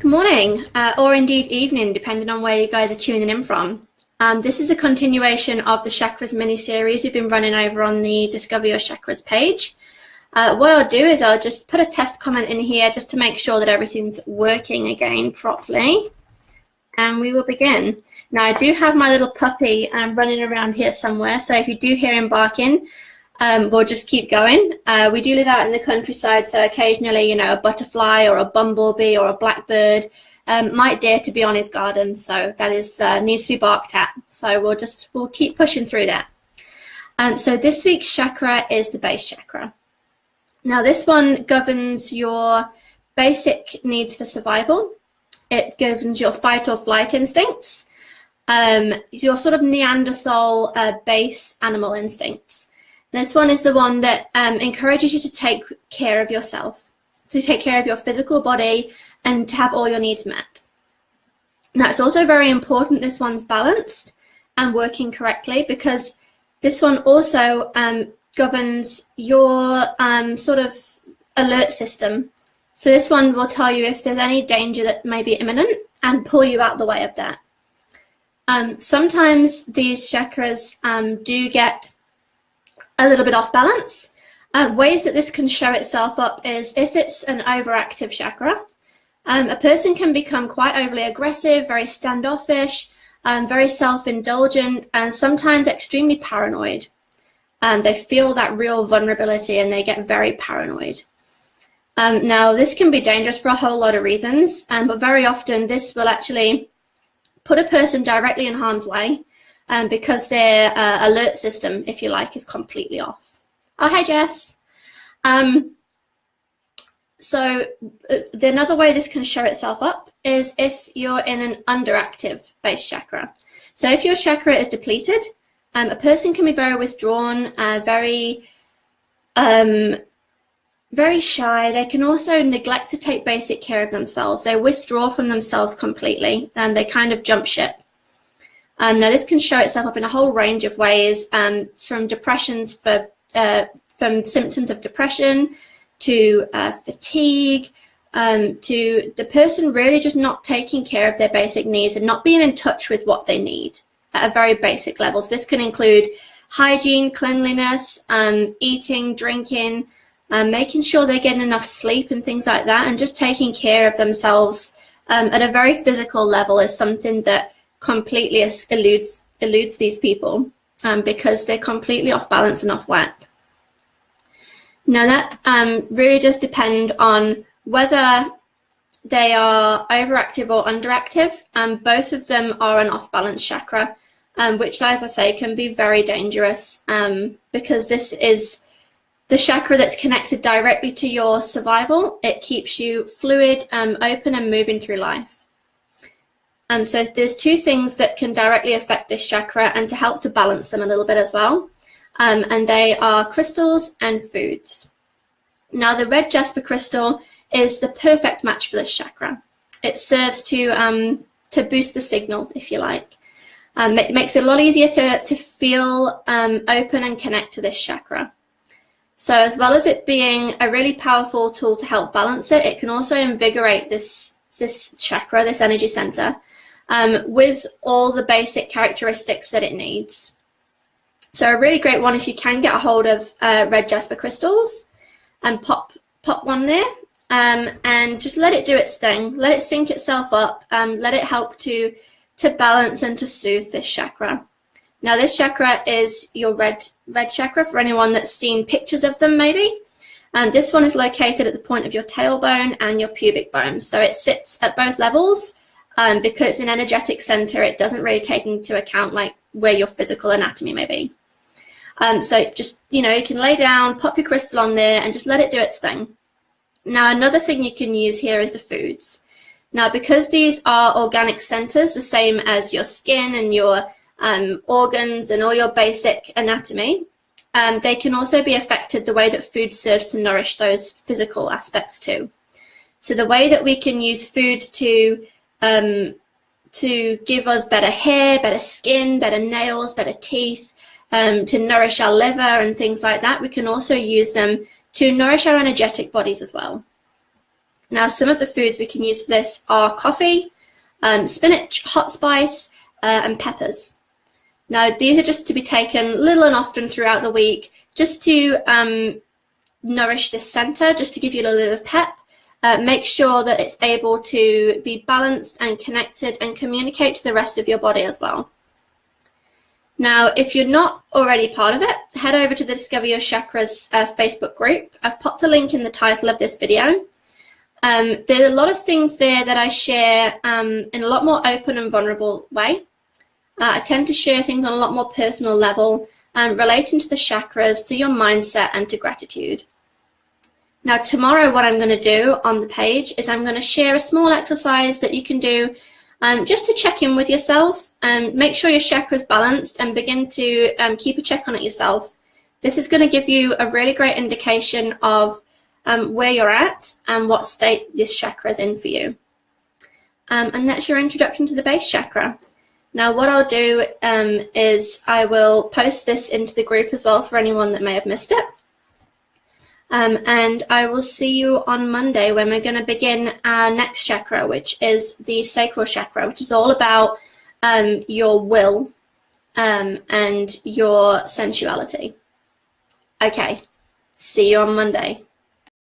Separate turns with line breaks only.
Good morning, or indeed evening, depending on where you guys are tuning in from. This is a continuation of the Chakras mini-series we've been running over on the Discover Your Chakras page. What I'll do is I'll just put a test comment in here just to make sure that everything's working again properly. And we will begin. Now, I do have my little puppy running around here somewhere, so if you do hear him barking, we'll just keep going. We do live out in the countryside, so occasionally, you know, a butterfly or a bumblebee or a blackbird might dare to be on his garden, so that is needs to be barked at. So we'll keep pushing through that. So this week's chakra is the base chakra. Now, this one governs your basic needs for survival. It governs your fight or flight instincts, your sort of Neanderthal base animal instincts. This one is the one that encourages you to take care of yourself, to take care of your physical body and to have all your needs met. Now, it's also very important this one's balanced and working correctly, because this one also governs your sort of alert system. So this one will tell you if there's any danger that may be imminent and pull you out the way of that. Sometimes these chakras do get a little bit off balance. Ways that this can show itself up is if it's an overactive chakra. A person can become quite overly aggressive, very standoffish, very self-indulgent, and sometimes extremely paranoid. They feel that real vulnerability and they get very paranoid. Now, this can be dangerous for a whole lot of reasons, but very often this will actually put a person directly in harm's way because their alert system, if you like, is completely off. Oh, hi, Jess. So another way this can show itself up is if you're in an underactive base chakra. So if your chakra is depleted, a person can be very withdrawn, very shy. They can also neglect to take basic care of themselves. They withdraw from themselves completely and they kind of jump ship. Now, this can show itself up in a whole range of ways, from depressions from symptoms of depression to fatigue, to the person really just not taking care of their basic needs and not being in touch with what they need at a very basic level. So this can include hygiene, cleanliness, eating, drinking, making sure they're getting enough sleep and things like that, and just taking care of themselves at a very physical level is something that completely eludes these people because they're completely off balance and off whack. Now, that really just depend on whether they are overactive or underactive. Both of them are an off-balance chakra, which, as I say, can be very dangerous because this is the chakra that's connected directly to your survival. It keeps you fluid, open and moving through life. So there's two things that can directly affect this chakra and to help to balance them a little bit as well. And they are crystals and foods. Now, the red jasper crystal is the perfect match for this chakra. It serves to boost the signal, if you like. It makes it a lot easier to feel open and connect to this chakra. So as well as it being a really powerful tool to help balance it, it can also invigorate this chakra, this energy center, with all the basic characteristics that it needs. So a really great one if you can get a hold of red jasper crystals and pop one there and just let it do its thing. Let it sync itself up. Let it help to balance and to soothe this chakra. Now, this chakra is your red chakra for anyone that's seen pictures of them maybe. This one is located at the point of your tailbone and your pubic bone. So it sits at both levels because it's an energetic center. It doesn't really take into account like where your physical anatomy may be. So just, you know, you can lay down, pop your crystal on there and just let it do its thing. Now, another thing you can use here is the foods. Now, because these are organic centers, the same as your skin and your organs and all your basic anatomy, they can also be affected the way that food serves to nourish those physical aspects too. So the way that we can use food to give us better hair, better skin, better nails, better teeth, to nourish our liver and things like that, we can also use them to nourish our energetic bodies as well. Now, some of the foods we can use for this are coffee, spinach, hot spice, and peppers. Now, these are just to be taken little and often throughout the week, just to nourish this center, just to give you a little bit of pep. Make sure that it's able to be balanced and connected and communicate to the rest of your body as well. Now, if you're not already part of it, head over to the Discover Your Chakras Facebook group. I've popped a link in the title of this video. There's a lot of things there that I share in a lot more open and vulnerable way. I tend to share things on a lot more personal level, relating to the chakras, to your mindset, and to gratitude. Now, tomorrow, what I'm going to do on the page is I'm going to share a small exercise that you can do just to check in with yourself and make sure your chakra is balanced, and begin to keep a check on it yourself. This is going to give you a really great indication of where you're at and what state this chakra is in for you. And that's your introduction to the base chakra. Now, what I'll do is I will post this into the group as well for anyone that may have missed it. And I will see you on Monday when we're going to begin our next chakra, which is the sacral chakra, which is all about your will and your sensuality. Okay, see you on Monday.